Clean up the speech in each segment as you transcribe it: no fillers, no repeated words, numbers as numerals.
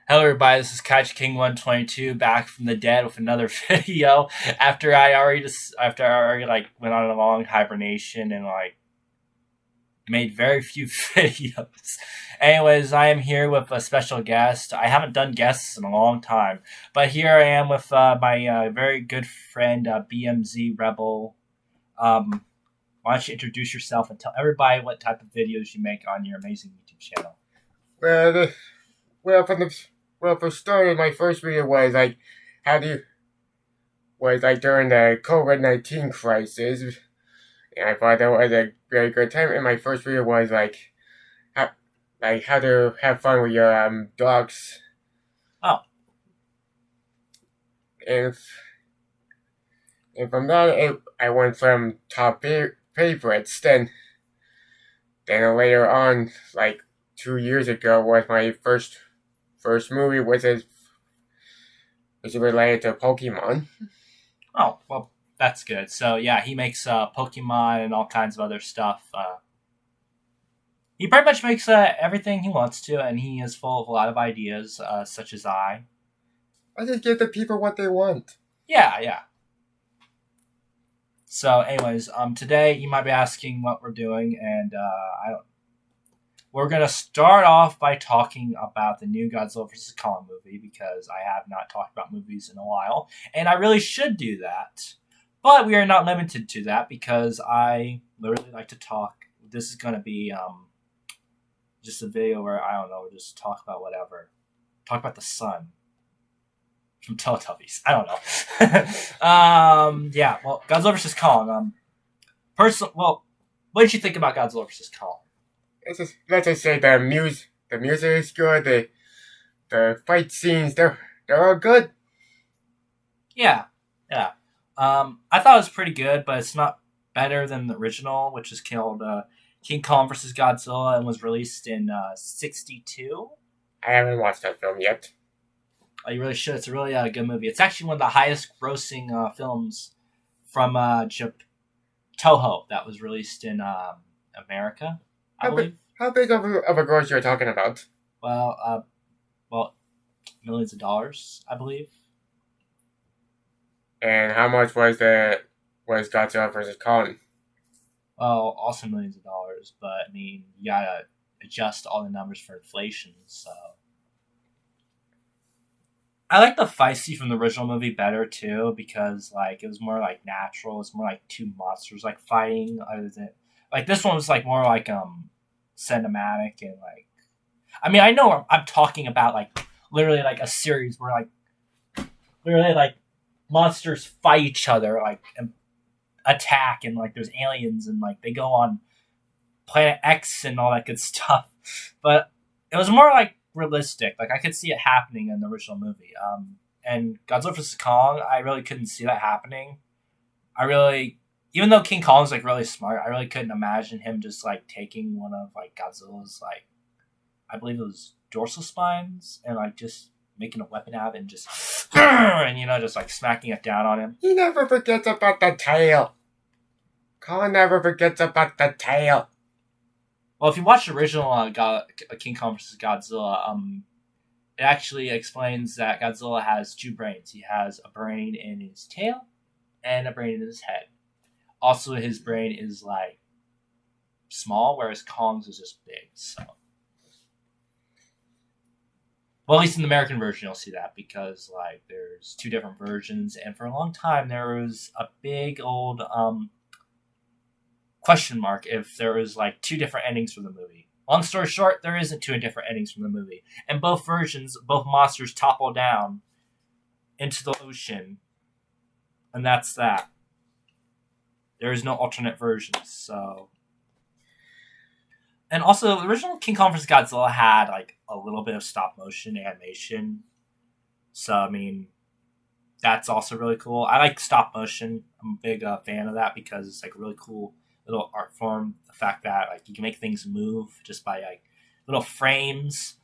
Hello, everybody. This is Kaiju King 122 back from the dead with another video. After I already went on a long hibernation and made very few videos. Anyways, I am here with a special guest. I haven't done guests in a long time, but here I am with my very good friend BMZ Rebel. Why don't you introduce yourself and tell everybody what type of videos you make on your amazing YouTube channel? Well, the, for starters, my first video was during the COVID-19 crisis, and I thought that was a very good time. And my first video was how to have fun with your dogs. Oh, and and from that I went from top favorites. Then later on, like 2 years ago, was my first movie, which is related to Pokemon. oh, well, that's good. So yeah, he makes Pokemon and all kinds of other stuff. He pretty much makes everything he wants to, and he is full of a lot of ideas, such as I. I just give the people what they want. Yeah. So, anyways, today you might be asking what we're doing, and we're gonna start off by talking about the new Godzilla vs Kong movie because I have not talked about movies in a while, and I really should do that. But we are not limited to that because I literally like to talk. This is gonna be just a video where I don't know, just talk about whatever. Talk about the sun from Teletubbies. I don't know. Yeah. Well, Godzilla vs Kong. What did you think about Godzilla vs Kong? Let's just say the music is good. The fight scenes, they're all good. Yeah. I thought it was pretty good, but it's not better than the original, which is called King Kong vs Godzilla and was released in '62. I haven't watched that film yet. Oh, you really should. It's a really good movie. It's actually one of the highest grossing films from Toho that was released in America, I believe. How big of a gross you're talking about? Well, millions of dollars, I believe. And how much was Godzilla vs Kong? Well, also millions of dollars, but I mean, you gotta adjust all the numbers for inflation, so. I like the fight scene from the original movie better too because it was more natural. It's more like two monsters fighting. Other than this one was more cinematic and I mean I know I'm talking about literally a series where literally monsters fight each other and attack and there's aliens and they go on Planet X and all that good stuff. But it was more realistic. I could see it happening in the original movie. And Godzilla vs Kong, I really couldn't see that happening. Even though King Kong's really smart, I really couldn't imagine him just taking one of Godzilla's I believe it was dorsal spines and just making a weapon out of it and just and just smacking it down on him. He never forgets about the tail. Kong never forgets about the tail. Well, if you watch the original King Kong vs. Godzilla, it actually explains that Godzilla has two brains. He has a brain in his tail and a brain in his head. Also, his brain is small, whereas Kong's is just big. So, well, at least in the American version, you'll see that because there's two different versions, and for a long time there was a big old question mark if there was two different endings for the movie. Long story short, there isn't two different endings from the movie. And both versions, both monsters topple down into the ocean. And that's that. There is no alternate versions, so. And also, the original King Kong vs. Godzilla had a little bit of stop motion animation. So, I mean, that's also really cool. I like stop motion. I'm a big fan of that because it's really cool little art form. The fact that you can make things move just by little frames.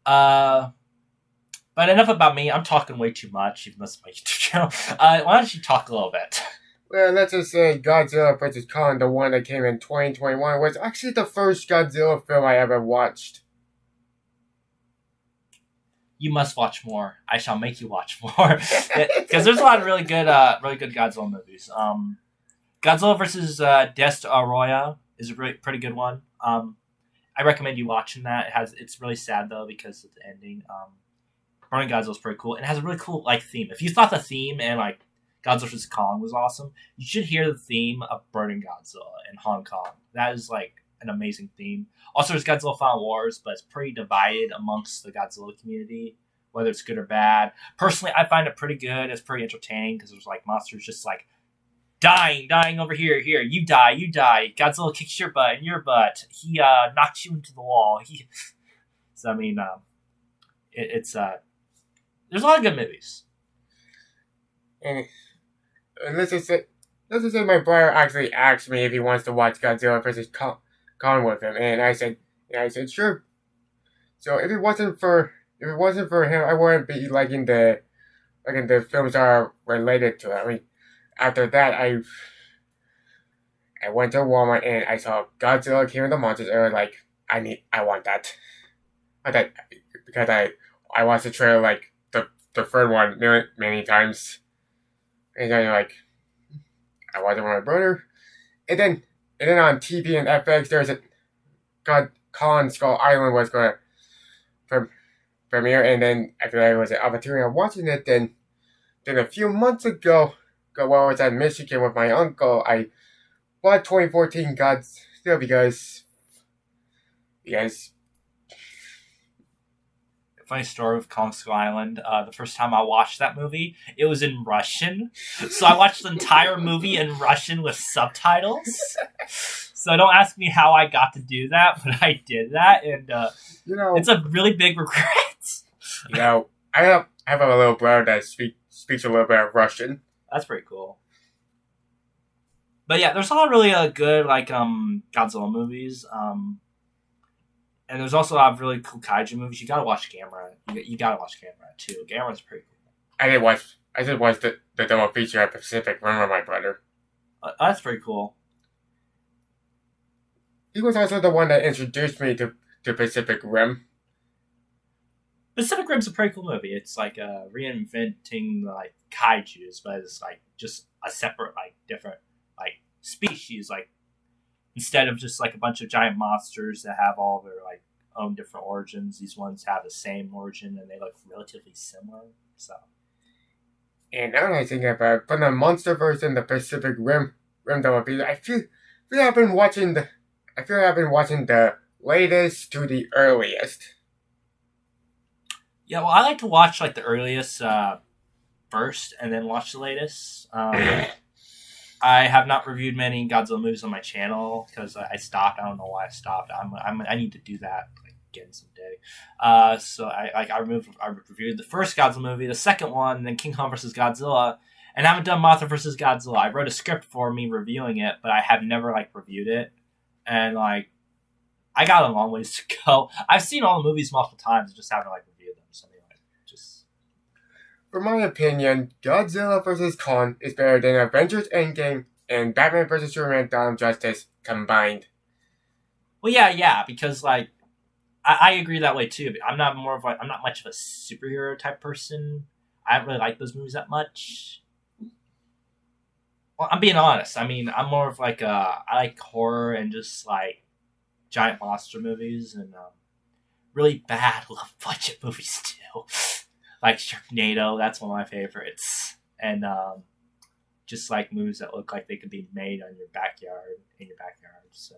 But enough about me. I'm talking way too much, even though it's my YouTube channel. Why don't you talk a little bit? Well, let's just say Godzilla vs Kong, the one that came in 2021, was actually the first Godzilla film I ever watched. You must watch more. I shall make you watch more because there's a lot of really good Godzilla movies. Godzilla vs Derailed is a pretty good one. I recommend you watching that. It's really sad though because of the ending. Burning Godzilla is pretty cool. And it has a really cool like theme. If you thought the theme and like Godzilla vs Kong was awesome, you should hear the theme of Burning Godzilla in Hong Kong. That is like an amazing theme. Also, there's Godzilla Final Wars, but it's pretty divided amongst the Godzilla community, whether it's good or bad. Personally, I find it pretty good. It's pretty entertaining because there's like monsters just like dying over here. Here, you die. Godzilla kicks your butt and your butt. He knocks you into the wall. So I mean, it's there's a lot of good movies. And let's just say my brother actually asked me if he wants to watch Godzilla vs Kong with him, and I said sure. So if it wasn't for him, I wouldn't be liking the films that are related to it. I mean, after that, I went to Walmart and I saw Godzilla King of the Monsters, and I was like, I want that. Because I watched the trailer like the third one many times, and then like I watched it with my brother, and then on TV and FX there's a Kong Skull Island was going to premiere, and then I feel like it was an opportunity of watching it. Then a few months ago, while I was at Michigan with my uncle, I bought 2014 Godzilla because Funny story with Kong Skull Island. The first time I watched that movie, it was in Russian. So I watched the entire movie in Russian with subtitles. So don't ask me how I got to do that, but I did that, and it's a really big regret. I have a little brother that speaks a little bit of Russian. That's pretty cool. But yeah, there's a lot of really good like Godzilla movies. And there's also a lot of really cool kaiju movies. You gotta watch Gamera. You gotta watch Gamera too. Gamera's pretty cool. I did watch the double feature at Pacific Rim with my brother. That's pretty cool. He was also the one that introduced me to Pacific Rim. Pacific Rim's a pretty cool movie. It's like reinventing like kaijus, but it's like just a separate like different like species. Like instead of just like a bunch of giant monsters that have all their like own different origins, these ones have the same origin and they look relatively similar. So, and now that I think about it, from the MonsterVerse and the Pacific Rim double feature, I feel I've been watching the latest to the earliest. Yeah, well, I like to watch like the earliest first, and then watch the latest. I have not reviewed many Godzilla movies on my channel because I stopped. I don't know why I stopped. I need to do that again someday. So I reviewed the first Godzilla movie, the second one, then King Kong vs. Godzilla, and I haven't done Mothra vs. Godzilla. I wrote a script for me reviewing it, but I have never like reviewed it, and like I got a long ways to go. I've seen all the movies multiple times, and just haven't like reviewed them. So anyway, just. For my opinion, Godzilla vs. Kong is better than Avengers Endgame and Batman vs. Superman Dawn of Justice combined. Well, yeah, because like I agree that way too. But I'm not much of a superhero type person. I don't really like those movies that much. Well, I'm being honest. I mean, I'm more of like I like horror and just like giant monster movies and really bad low budget movies too. Like Sharknado, that's one of my favorites. And just like movies that look like they could be made on your backyard, in your backyard. So,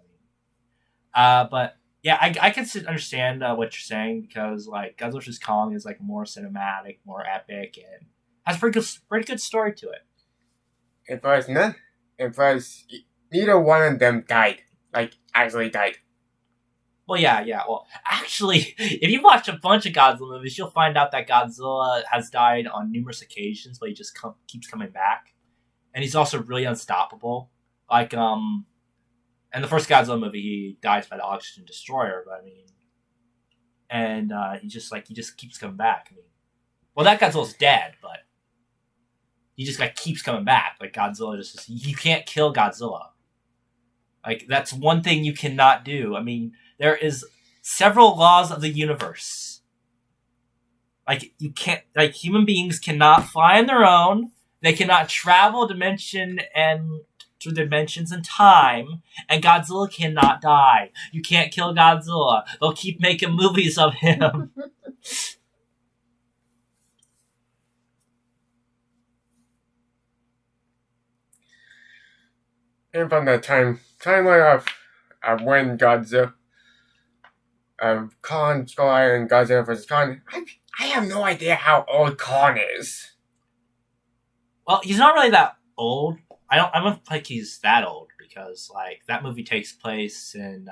but yeah, I can understand what you're saying because like Godzilla vs. Kong is like more cinematic, more epic, and has a pretty good story to it. And plus, neither one of them died. Like, actually died. Well, yeah. Well, actually, if you watch a bunch of Godzilla movies, you'll find out that Godzilla has died on numerous occasions, but he just keeps coming back. And he's also really unstoppable. Like, in the first Godzilla movie, he dies by the oxygen destroyer, but I mean, and he just keeps coming back. I mean, well, that Godzilla's dead, but he just like keeps coming back. Like Godzilla you can't kill Godzilla. Like that's one thing you cannot do. I mean, there is several laws of the universe. Like you can't like human beings cannot fly on their own. They cannot travel dimension and through dimensions and time. And Godzilla cannot die. You can't kill Godzilla. They'll keep making movies of him. And from the timeline of when Godzilla, Kong, Skull Island, Godzilla vs Kong, I have no idea how old Kong is. Well, he's not really that old. I don't think he's that old because like that movie takes place in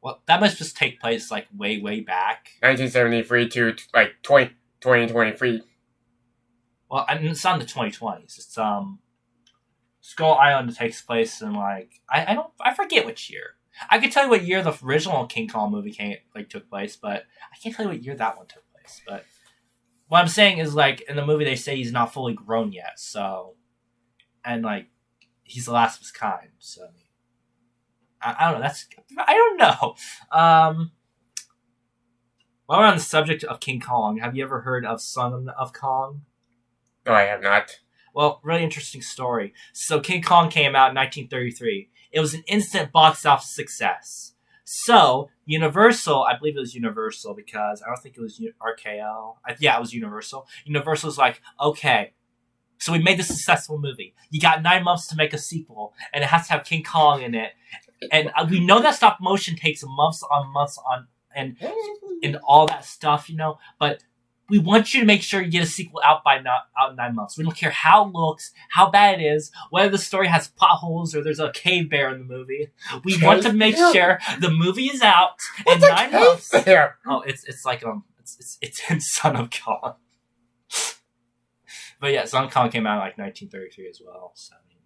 well, that must just take place like way back. 1973 to like 2023. Well, I mean, it's not in the 2020s. It's Skull Island takes place in like I forget which year. I could tell you what year the original King Kong movie took place, but I can't tell you what year that one took place. But what I'm saying is like in the movie they say he's not fully grown yet, so and like he's the last of his kind. So I don't know. I don't know. While we're on the subject of King Kong, have you ever heard of Son of Kong? No, I have not. Well, really interesting story. So King Kong came out in 1933. It was an instant box office success. So Universal, I believe it was Universal because I don't think it was RKO. Yeah, it was Universal. Universal's like, okay, so we made this successful movie. You got 9 months to make a sequel, and it has to have King Kong in it. And we know that stop motion takes months on and all that stuff, you know, but we want you to make sure you get a sequel out in 9 months. We don't care how it looks, how bad it is, whether the story has potholes or there's a cave bear in the movie. We want to make sure the movie is out in 9 months. Bear? Oh, it's like it's in Son of Kong. But yeah, Son of Kong came out in like 1933 as well. So I mean,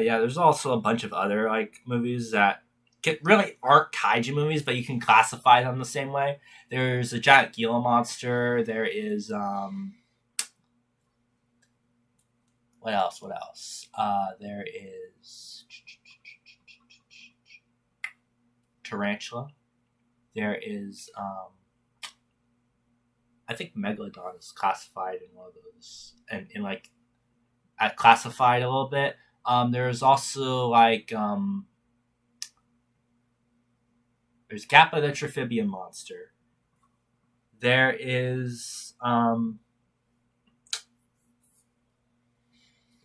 yeah, there's also a bunch of other like movies that really aren't kaiju movies, but you can classify them the same way. There's a giant Gila monster. There is what else? There is tarantula. There is I think megalodon is classified in one of those, and in like classified a little bit. There's also like there's Gappa the Trophibian monster. There is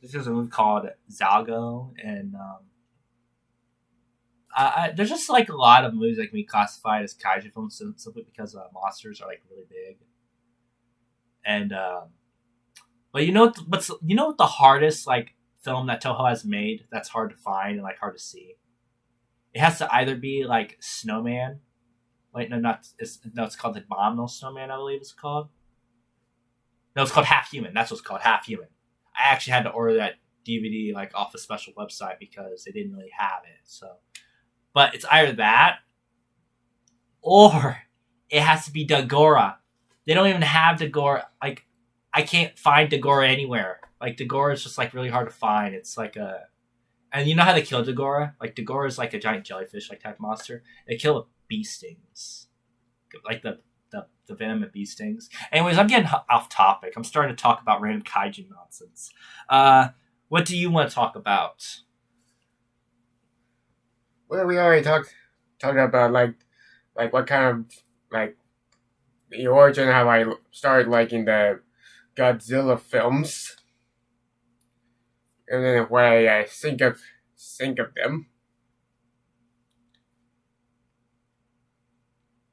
this is a movie called Zago, and there's just like a lot of movies that can be classified as kaiju films simply because monsters are like really big. And but you know what the hardest like film that Toho has made that's hard to find and like hard to see? It has to either be like Snowman. Wait, no, it's called the Abominable Snowman, I believe it's called. No, it's called Half Human. That's what's called, Half Human. I actually had to order that DVD like off a special website because they didn't really have it. So, but it's either that or it has to be Dagora. They don't even have Dagora. Like, I can't find Dagora anywhere. Like, Dagora is just like really hard to find. It's like and you know how they kill Dagora? Like, Dagora is like a giant jellyfish like type monster. They kill with bee stings, like the venom of bee stings. Anyways, I'm getting off topic. I'm starting to talk about random kaiju nonsense. What do you want to talk about? Well, we already talked about like what kind of like the origin, how I started liking the Godzilla films, and then what I think of them.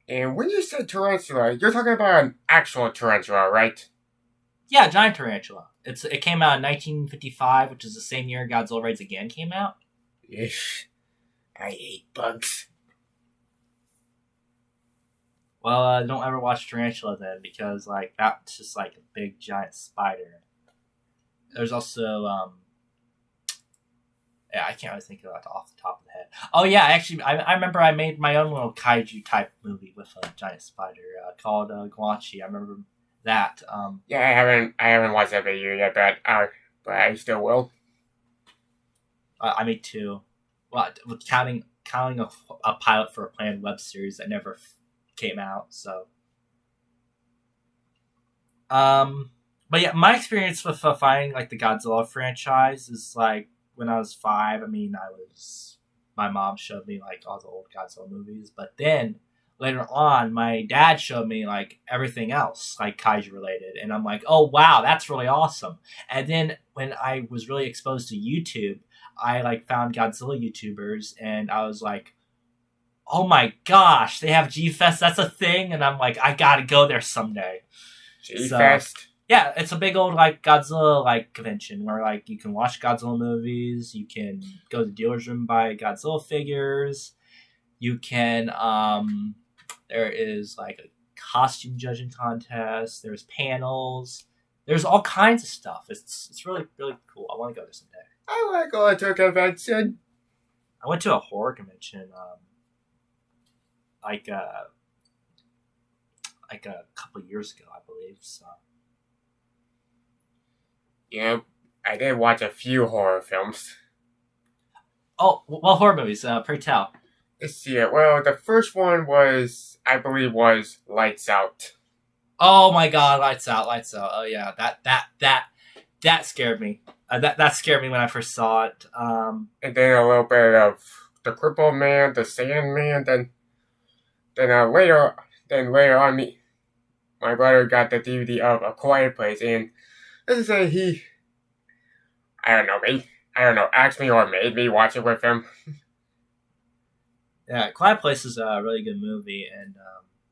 And when you said tarantula, you're talking about an actual tarantula, right? Yeah, giant tarantula. It came out in 1955, which is the same year Godzilla Rise Again came out. Ish. I hate bugs. Well, don't ever watch Tarantula then, because like that's just like a big giant spider. There's also yeah, I can't really think of that off the top of the head. Oh yeah, actually, I remember I made my own little kaiju type movie with a giant spider called Guanchi. I remember that. Yeah, I haven't watched that video yet, but but I still will. I made two. Well, with counting a pilot for a planned web series that never came out. So, but yeah, my experience with finding like the Godzilla franchise is like when I was 5. I mean, my mom showed me like all the old Godzilla movies, but then later on, my dad showed me like everything else, like kaiju related, and I'm like, oh wow, that's really awesome. And then when I was really exposed to YouTube, I like found Godzilla YouTubers, and I was like, oh my gosh, they have G Fest, that's a thing, and I'm like, I gotta go there someday. G Fest. So, yeah, it's a big old like Godzilla like convention where like you can watch Godzilla movies, you can go to the dealer's room buy Godzilla figures, you can there is like a costume judging contest, there's panels, there's all kinds of stuff. It's really really cool. I want to go there someday. I want to go to a convention. I went to a horror convention like a couple of years ago, I believe. So. Yeah, I did watch a few horror films. Oh, well, horror movies. Pray tell. Let's see it. Well, the first one I believe, was Lights Out. Oh my God, Lights Out, Lights Out. Oh yeah, that scared me. That scared me when I first saw it. And then a little bit of The Crippled Man, The Sandman. Then later on, my brother got the DVD of A Quiet Place, and let's say asked me or made me watch it with him. Yeah, Quiet Place is a really good movie, and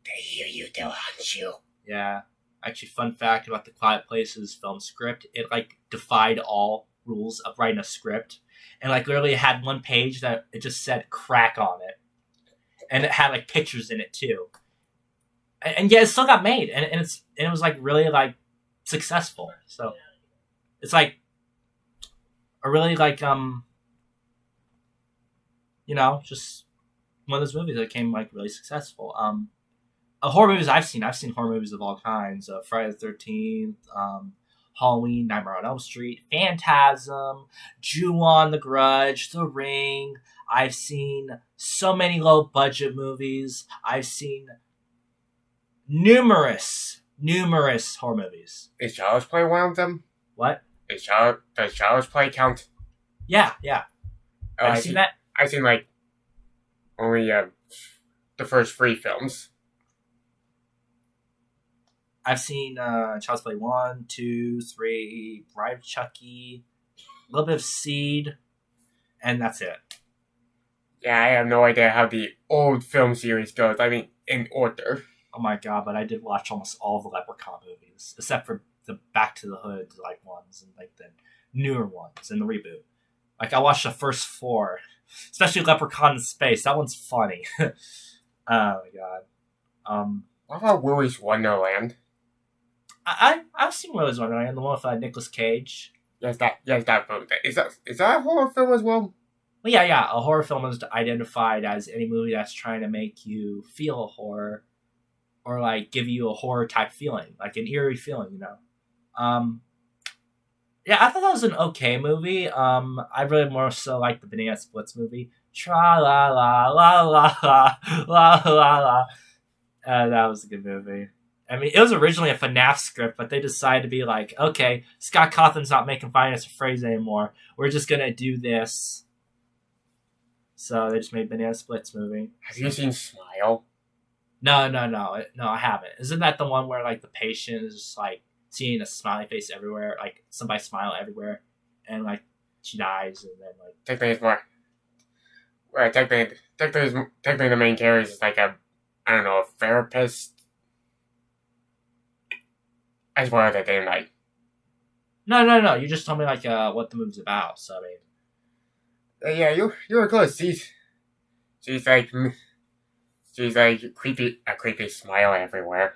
they hear you, they'll hunt you. Yeah, actually, fun fact about the Quiet Place's film script: it like defied all rules of writing a script, and like literally it had one page that it just said "crack" on it, and it had like pictures in it too. And yeah, it still got made, and it was like really like successful. So it's like a really like just one of those movies that became like really successful. Horror movies I've seen horror movies of all kinds. Friday the 13th, Halloween, Nightmare on Elm Street, Phantasm, Ju-on, The Grudge, The Ring. I've seen so many low budget movies. I've seen numerous horror movies. Is Child's Play one of them? What? Does Child's Play count? Yeah. Have you seen that? I've seen like only the first 3 films. I've seen Child's Play 1, 2, 3, Bride of Chucky, a little bit of Seed, and that's it. Yeah, I have no idea how the old film series goes. I mean, in order. Oh my God, but I did watch almost all the Leprechaun movies, except for the Back to the Hood like ones and like the newer ones and the reboot. Like I watched the first 4, especially Leprechaun in Space. That one's funny. Oh my God. What about Willy's Wonderland? I've seen Willy's Wonderland, the one with Nicolas Cage. Yes, that film. Is that a horror film as well? Well, yeah. A horror film is identified as any movie that's trying to make you feel horror, or like give you a horror type feeling, like an eerie feeling, Yeah, I thought that was an okay movie. I really more so like the Banana Splits movie. Tra la la la la la la la la. That was a good movie. I mean, it was originally a FNAF script, but they decided to be like, okay, Scott Cawthon's not making Five Nights at Freddy's anymore. We're just gonna do this. So they just made Banana Splits movie. Have you seen Smile? No, I haven't. Isn't that the one where like the patient is just like seeing a smiley face everywhere, like somebody smile everywhere, and like she dies, and then like technically it's more. Well, technically the main character is like a therapist. I spoiled it, didn't I? No. You just told me like what the movie's about. So I mean, yeah, you were close. She's like a creepy smile everywhere.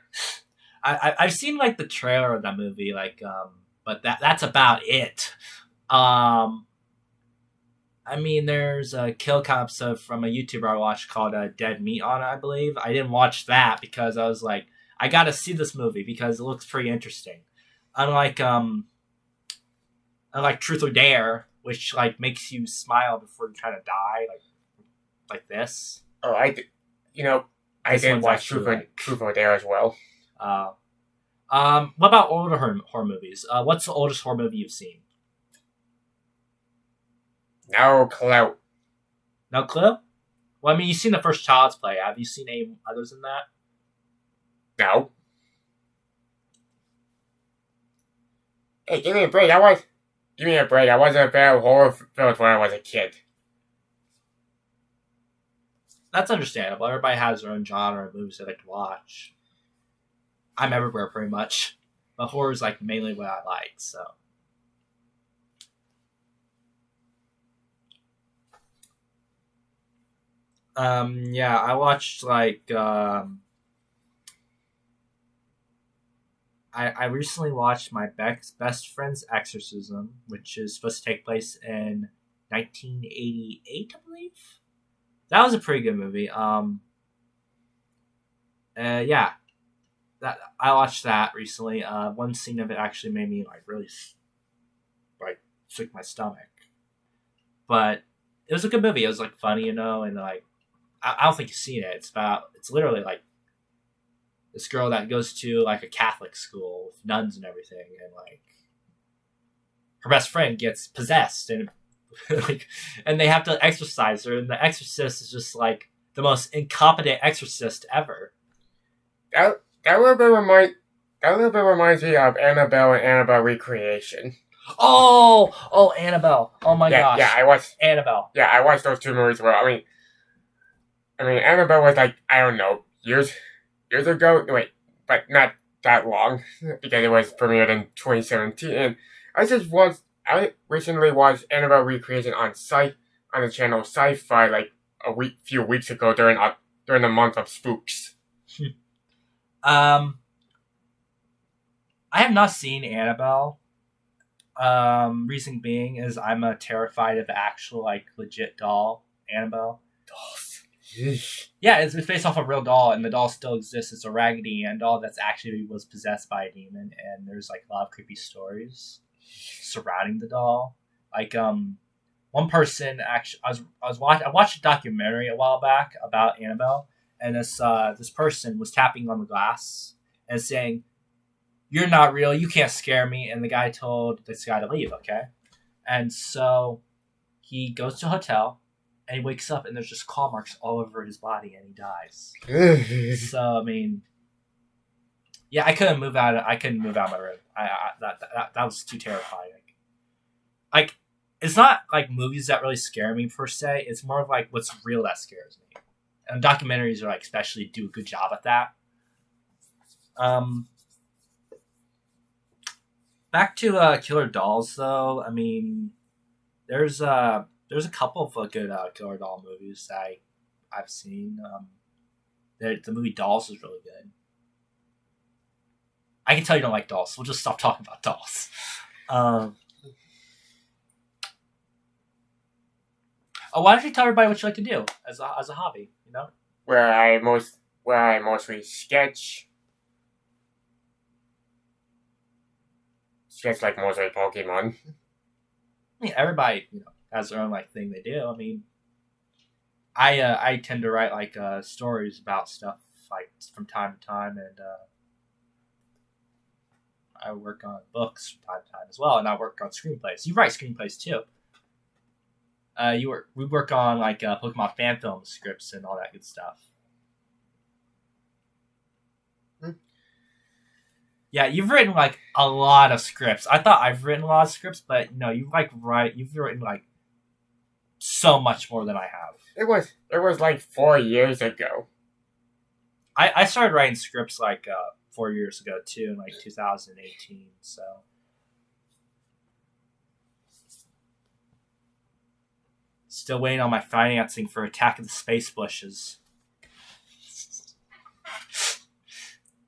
I've seen like the trailer of that movie, like but that's about it. I mean, there's a kill cam episode from a YouTuber I watched called Dead Meat on it, I believe. I didn't watch that because I was like, I gotta see this movie because it looks pretty interesting. Unlike and like Truth or Dare, which like makes you smile before you kind of die, like this. Oh, I This did one's watch actually like. Truth or Dare as well. Uh, what about older horror movies? What's the oldest horror movie you've seen? No clue. No clue. Well, I mean, you've seen the first Child's Play. Have you seen any others than that? No. Hey, give me a break. Give me a break. I wasn't a fan of horror films when I was a kid. That's understandable. Everybody has their own genre of movies they like to watch. I'm everywhere pretty much, but horror is like mainly what I like. So, yeah, I watched like I recently watched my best friend's Exorcism, which is supposed to take place in 1988, I believe. That was a pretty good movie. Yeah, that I watched that recently. One scene of it actually made me like really like sick my stomach, but it was a good movie. It was like funny, and like I don't think you've seen it. It's literally like this girl that goes to like a Catholic school with nuns and everything, and like her best friend gets possessed, and like, and they have to exorcise her, and the exorcist is just like the most incompetent exorcist ever. That little bit reminds me of Annabelle and Annabelle Recreation. Oh, Annabelle! Oh my gosh! Yeah, I watched Annabelle. Yeah, I watched those two movies. Well, I mean, Annabelle was like, I don't know, years ago. Wait, but not that long because it was premiered in 2017. And I recently watched Annabelle Recreation on the channel Sci-Fi like few weeks ago during the month of Spooks. I have not seen Annabelle. Reason being is I'm terrified of the actual like legit doll Annabelle. Yeah, it's based off a real doll, and the doll still exists. It's a Raggedy Ann doll that's actually was possessed by a demon, and there's like a lot of creepy stories surrounding the doll. Like one person actually, I watched a documentary a while back about Annabelle, and this person was tapping on the glass and saying, "You're not real. You can't scare me." And the guy told this guy to leave. Okay, and so he goes to a hotel. And he wakes up, and there's just claw marks all over his body, and he dies. So I mean, yeah, I couldn't move out. I couldn't move out of my room. That was too terrifying. Like, it's not like movies that really scare me per se. It's more of like what's real that scares me. And documentaries are like especially do a good job at that. Back to Killer Dolls, though. I mean, there's a couple of good killer doll movies that I've seen. The movie Dolls is really good. I can tell you don't like dolls, so we'll just stop talking about dolls. Why don't you tell everybody what you like to do as a hobby? Where I mostly sketch like mostly Pokemon. I mean, everybody has their own like thing they do. I mean, I tend to write like stories about stuff like from time to time, and I work on books from time to time as well, and I work on screenplays. You write screenplays too. We work on like Pokemon fan film scripts and all that good stuff. Yeah, you've written like a lot of scripts. I thought I've written a lot of scripts, but no, you've written like so much more than I have. It was like 4 years ago. I started writing scripts like 4 years ago too, in like 2018. So still waiting on my financing for Attack of the Space Bushes.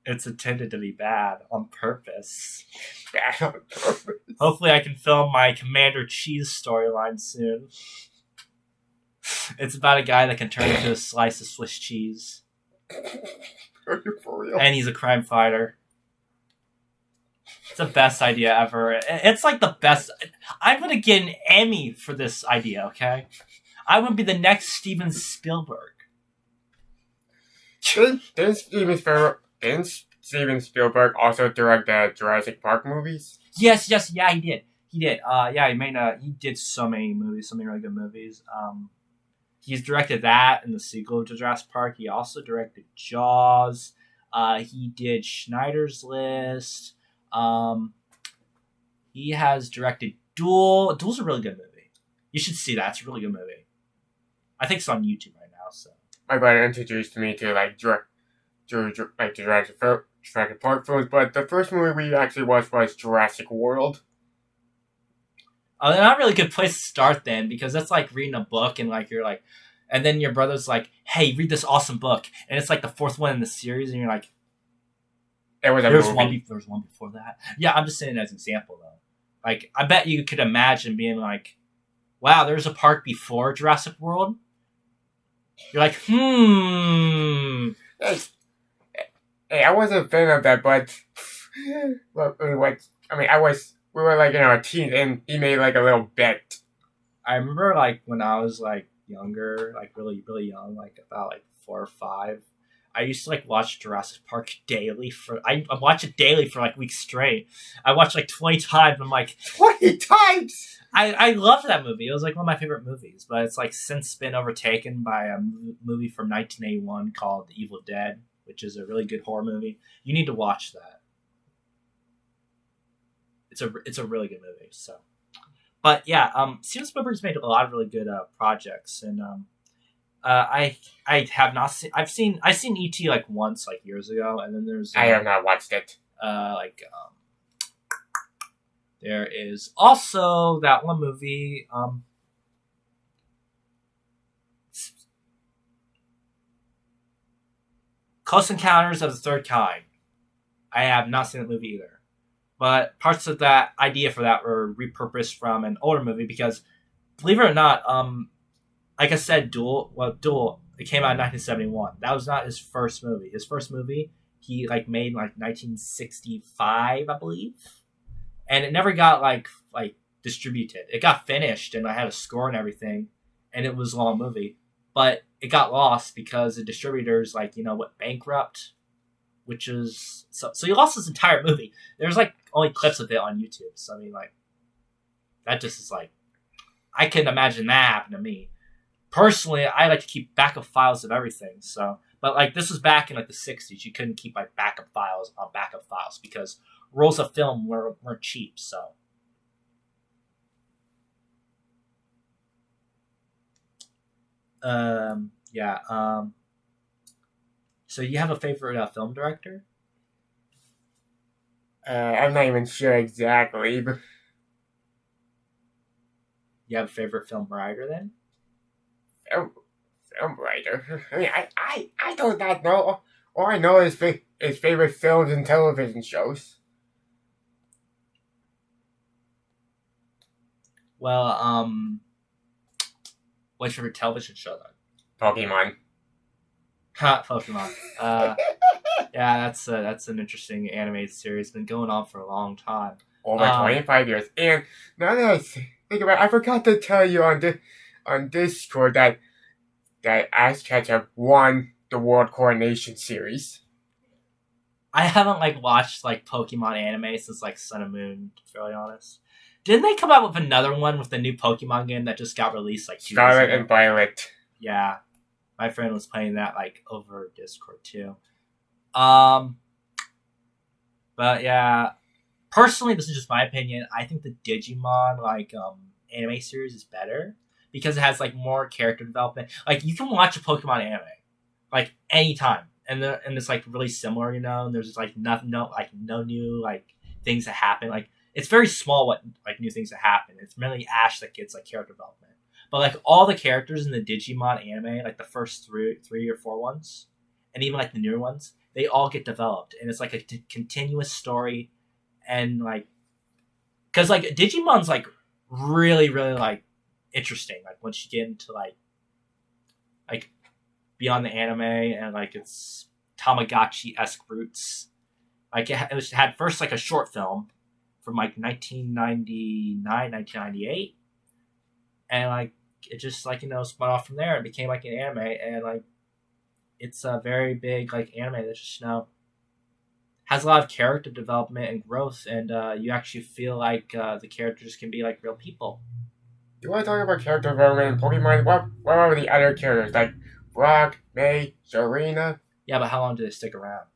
It's intended to be bad on purpose. Bad on purpose. Hopefully I can film my Commander Cheese storyline soon. It's about a guy that can turn into a slice of Swiss cheese. Are you for real? And he's a crime fighter. It's the best idea ever. It's like the best. I'm gonna get an Emmy for this idea. Okay, I would be the next Steven Spielberg. Didn't Steven Spielberg also direct the Jurassic Park movies? Yes, yeah, he did. He did. Yeah, he did so many movies, so many really good movies. He's directed that and the sequel to Jurassic Park. He also directed Jaws. He did Schneider's List. He has directed Duel. Duel's a really good movie. You should see that. It's a really good movie. I think it's on YouTube right now. So my brother introduced me to like Jurassic Park films, but the first movie we actually watched was Jurassic World. Not really good place to start then, because that's like reading a book and like you're like, and then your brother's like, "Hey, read this awesome book," and it's like the fourth one in the series, and you're like, It was a "There's movie. there's one before that." Yeah, I'm just saying as an example though. Like, I bet you could imagine being like, "Wow, there's a park before Jurassic World." You're like, Hey, I wasn't a fan of that, but we were like a teen, and he made like a little bet. I remember like when I was like younger, like really really young, like about like 4 or 5. I used to like watch Jurassic Park daily I watch it daily for like weeks straight. I watched like 20 times. I'm like 20 times. I loved that movie. It was like one of my favorite movies, but it's like since been overtaken by a movie from 1981 called The Evil Dead, which is a really good horror movie. You need to watch that. It's a really good movie. So, but yeah, Steven Spielberg's made a lot of really good projects, and I have not seen. I've seen E.T. like once, like years ago, and then there's I have not watched it. There is also that one movie. Close Encounters of the Third Kind. I have not seen that movie either, but parts of that idea for that were repurposed from an older movie because, believe it or not, like I said, Duel. It came out in 1971. That was not his first movie. His first movie he like made in like 1965, I believe, and it never got like distributed. It got finished and I had a score and everything, and it was a long movie, but it got lost because the distributors went bankrupt, which is so he lost his entire movie. There's like only clips of it on YouTube. So I mean, like, that just is like, I can imagine that happen to me. Personally, I like to keep backup files of everything. So, but like this was back in like the 60s. You couldn't keep like backup files on backup files because rolls of film weren't cheap. So, yeah. So you have a favorite film director? I'm not even sure exactly, but You have a favorite film writer then? film writer. I mean, I do not know. All I know is his favorite films and television shows. Well, what's your favorite television show then? Pokemon. Ha, Pokemon. Yeah, that's an interesting animated series. It's been going on for a long time. Over 25 years. And now that I think about it, I forgot to tell you on Discord that Ash Ketchum won the World Coronation Series. I haven't watched Pokemon anime since Sun and Moon, to be fairly honest. Didn't they come out with another one with the new Pokemon game that just got released 2 years ago? Scarlet and Violet. Yeah. My friend was playing that over Discord too. But yeah, personally, this is just my opinion. I think the Digimon anime series is better because it has more character development. You can watch a Pokemon anime anytime, and it's really similar, and there's just no new things that happen. It's very small what new things that happen. It's mainly Ash that gets character development. But all the characters in the Digimon anime, the first three or four ones, and even the newer ones, they all get developed, and it's a continuous story, and because Digimon's really really interesting. Once you get into beyond the anime and its Tamagotchi-esque roots, Like it had first like a short film from like 1999, 1998, and like it just like spun off from there and became like an anime, and like it's a very big like anime that just has a lot of character development and growth, and you actually feel like the characters can be like real people. Do you want to talk about character development in Pokemon? What are the other characters like Brock, May, Serena? Yeah, but how long do they stick around?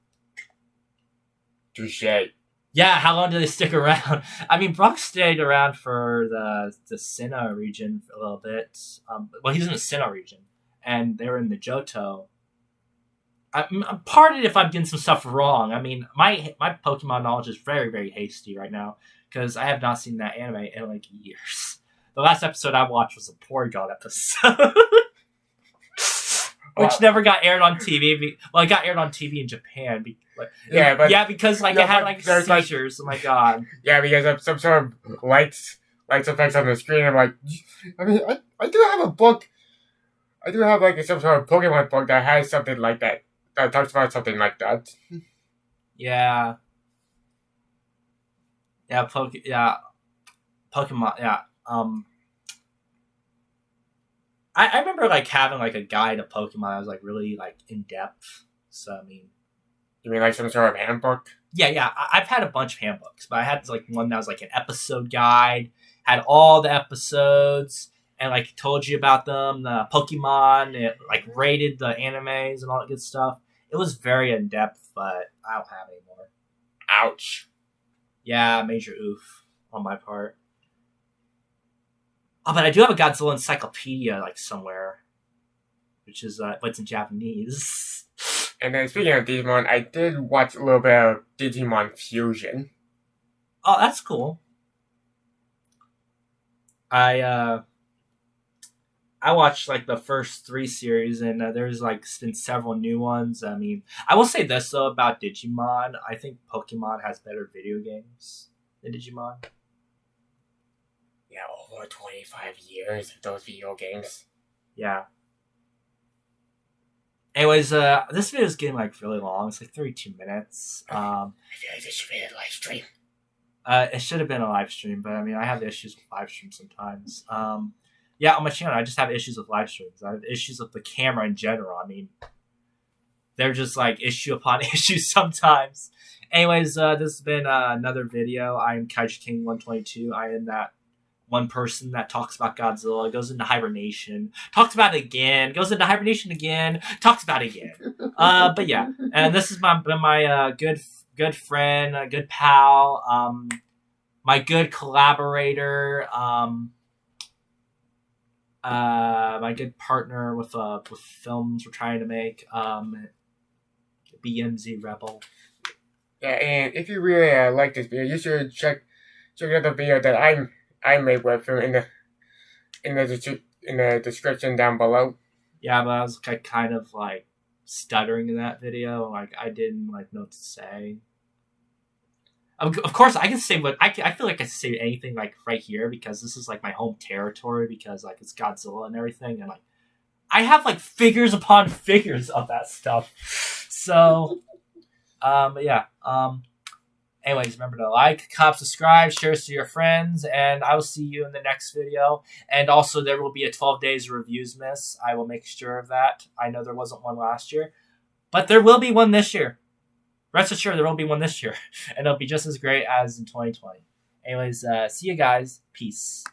Touche. Yeah, how long do they stick around? I mean, Brock stayed around for the Sinnoh region for a little bit. Well, he's in the Sinnoh region, and they were in the Johto. I'm pardoned if I'm getting some stuff wrong. I mean, my Pokemon knowledge is very, very hasty right now because I have not seen that anime in like years. The last episode I watched was a Porygon episode, which never got aired on TV. Well, it got aired on TV in Japan. Because like it had like seizures. Oh my god. Yeah, because of some sort of lights effects on the screen. I'm like, I mean, I do have a book. I do have like some sort of Pokemon book that has something like that. That talks about something like that. Yeah. Yeah, Pokemon, yeah. I remember like having like a guide of Pokemon that was like really like in depth. So I mean, you mean like some sort of handbook? Yeah. I've had a bunch of handbooks, but I had like one that was like an episode guide, had all the episodes, and like told you about them, the Pokemon, it like rated the animes and all that good stuff. It was very in depth, but I don't have any more. Ouch. Yeah, major oof on my part. Oh, but I do have a Godzilla encyclopedia like somewhere, which is but it's in Japanese. And then speaking of Digimon, I did watch a little bit of Digimon Fusion. Oh, that's cool. I watched like the first 3 series, and there's like been several new ones. I mean, I will say this though about Digimon: I think Pokemon has better video games than Digimon. Yeah, over 25 years of those video games. Yeah. Anyways, this video is getting like really long. It's like 32 minutes. I feel like this should be a live stream. It should have been a live stream, but I mean, I have issues with live streams sometimes. Yeah, on my channel, I just have issues with live streams. I have issues with the camera in general. I mean, they're just like issue upon issue sometimes. Anyways, this has been another video. I am Kaiju King 122. I am that one person that talks about Godzilla, goes into hibernation, talks about it again, goes into hibernation again, talks about it again. But yeah, and this is my good friend, good pal, my good collaborator, my good partner with films we're trying to make, BMZ Rebel. Yeah, and if you really like this video, you should check out the video that I made with him in the description down below. Yeah, but I was kind of like stuttering in that video. Like I didn't like know what to say. Of course, I can say what I feel like I can say anything like right here because this is like my home territory because like it's Godzilla and everything, and like I have like figures upon figures of that stuff. So, but yeah. Anyways, remember to like, comment, subscribe, share this to your friends, and I will see you in the next video. And also, there will be a 12 days reviews miss. I will make sure of that. I know there wasn't one last year, but there will be one this year. Rest assured, there will be one this year, and it'll be just as great as in 2020. Anyways, see you guys. Peace.